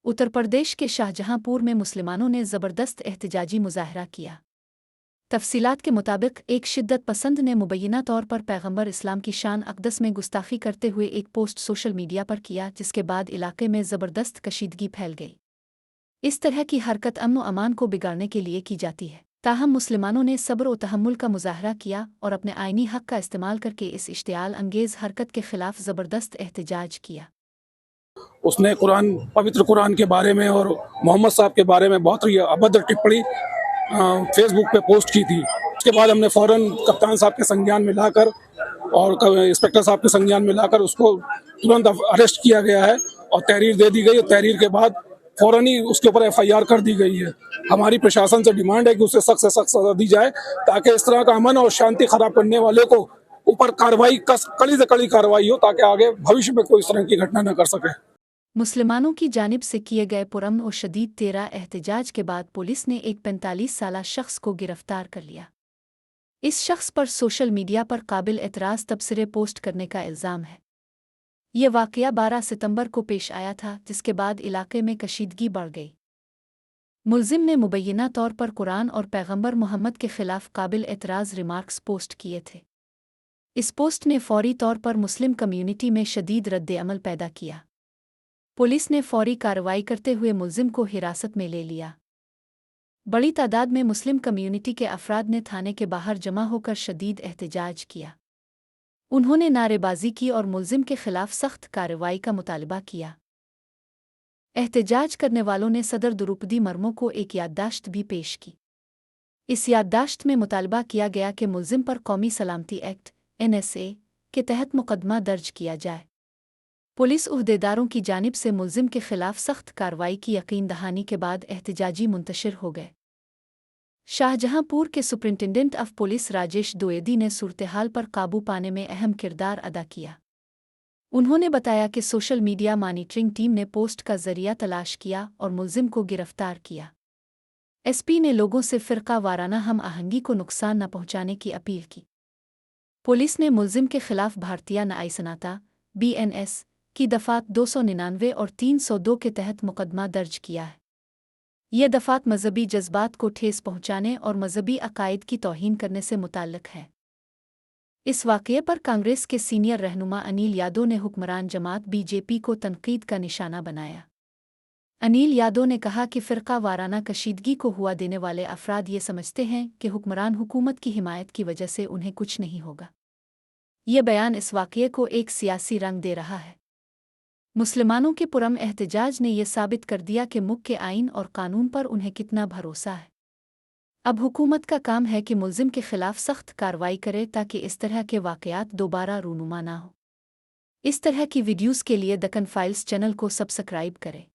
उत्तर प्रदेश के शाहजहांपुर में मुसलमानों ने ज़बरदस्त एहतजाजी मुजाहरा किया। तफसीलात के मुताबिक एक शिद्दत पसंद ने मुबैना तौर पर पैगंबर इस्लाम की शान अक़दस में गुस्ताखी करते हुए एक पोस्ट सोशल मीडिया पर किया, जिसके बाद इलाके में ज़बरदस्त कशीदगी फैल गई। इस तरह की हरकत अमन व अमान को बिगाड़ने के लिए की जाती है। ताहम मुसलमानों ने सब्र व तहम्मुल का मुजाहरा किया और अपने आइनी हक़ का इस्तेमाल करके इस इश्तियाल अंगेज़ हरकत के ख़िलाफ़ ज़बरदस्त एहतजाज किया। उसने पवित्र कुरान के बारे में और मोहम्मद साहब के बारे में बहुत ही अभद्र टिप्पणी फेसबुक पे पोस्ट की थी। उसके बाद हमने फ़ौरन कप्तान साहब के संज्ञान में लाकर और इंस्पेक्टर साहब के संज्ञान में लाकर उसको तुरंत अरेस्ट किया गया है और तहरीर दे दी गई। तहरीर के बाद फ़ौरन ही उसके ऊपर FIR कर दी गई है। हमारी प्रशासन से डिमांड है कि उसे सख्त से सख्त सज़ा दी जाए, ताकि इस तरह का अमन और शांति खराब करने वाले को ऊपर कार्रवाई कड़ी से कड़ी कार्रवाई हो, ताकि आगे भविष्य में कोई इस तरह की घटना न कर सके। मुसलमानों की जानिब से किए गए पुरअमन और शदीद तेरा एहतजाज के बाद पुलिस ने एक 45 साला शख्स को गिरफ्तार कर लिया। इस शख्स पर सोशल मीडिया पर काबिल एतराज़ तबसरे पोस्ट करने का इल्ज़ाम है। ये वाक़या 12 सितंबर को पेश आया था, जिसके बाद इलाके में कशीदगी बढ़ गई। मुल्ज़िम ने मुबैना तौर पर कुरान और पैगंबर मोहम्मद के ख़िलाफ़ काबिल एतराज़ रिमार्क्स पोस्ट किए थे। इस पोस्ट ने फ़ौरी तौर पर मुस्लिम कम्यूनिटी में शदीद रद्द-ए-अमल पैदा किया। पुलिस ने फ़ौरी कार्रवाई करते हुए मुल्ज़िम को हिरासत में ले लिया। बड़ी तादाद में मुस्लिम कम्यूनिटी के अफराद ने थाने के बाहर जमा होकर शदीद एहतजाज किया। उन्होंने नारेबाजी की और मुल्ज़िम के ख़िलाफ़ सख्त कार्रवाई का मुतालबा किया। एहतजाज करने वालों ने सदर द्रौपदी मुर्मू को एक याददाश्त भी पेश की। इस याददाश्त में मुतालबा किया गया कि मुल्ज़िम पर कौमी सलामती एक्ट (NSA) के तहत मुकदमा दर्ज किया जाए। पुलिस उहदेदारों की जानिब से मुल्ज़िम के ख़िलाफ़ सख्त कार्रवाई की यकीन दहानी के बाद एहतजाजी मुंतशिर हो गए। शाहजहांपुर के superintendent of police Rajesh Dwivedi ने सूरत-ए-हाल पर काबू पाने में अहम किरदार अदा किया। उन्होंने बताया कि सोशल मीडिया मॉनिटरिंग टीम ने पोस्ट का ज़रिया तलाश किया और मुल्ज़िम को गिरफ्तार किया। SP ने लोगों से फ़िरका वाराना हम आहंगी को नुकसान न पहुंचाने की अपील की। पुलिस ने मुल्ज़िम के ख़िलाफ़ भारतीय न्याय संहिता (BNS) की दफ़ात 299 और 302 के तहत मुकदमा दर्ज किया है। ये दफ़ात मज़हबी जज्बात को ठेस पहुंचाने और मज़हबी अकायद की तौहीन करने से मुताल्लिक़ है। इस वाक़ये पर कांग्रेस के सीनियर रहनुमा अनिल यादव ने हुक्मरान जमात BJP को तनक़ीद का निशाना बनाया। अनिल यादव ने कहा कि फ़िरका वाराना कशीदगी को हुआ देने वाले अफराद ये समझते हैं कि हुक्मरान हुकूमत की हिमायत की वजह से उन्हें कुछ नहीं होगा। ये बयान इस वाक़ये को एक सियासी रंग दे रहा है। मुसलमानों के पुरअमन एहतजाज ने यह साबित कर दिया कि मुल्क के आइन और कानून पर उन्हें कितना भरोसा है। अब हुकूमत का काम है कि मुल्ज़िम के ख़िलाफ़ सख्त कार्रवाई करे, ताकि इस तरह के वाक़यात दोबारा रूनुमा ना हो। इस तरह की वीडियोज़ के लिए दक्कन फाइल्स चैनल को सब्सक्राइब करें।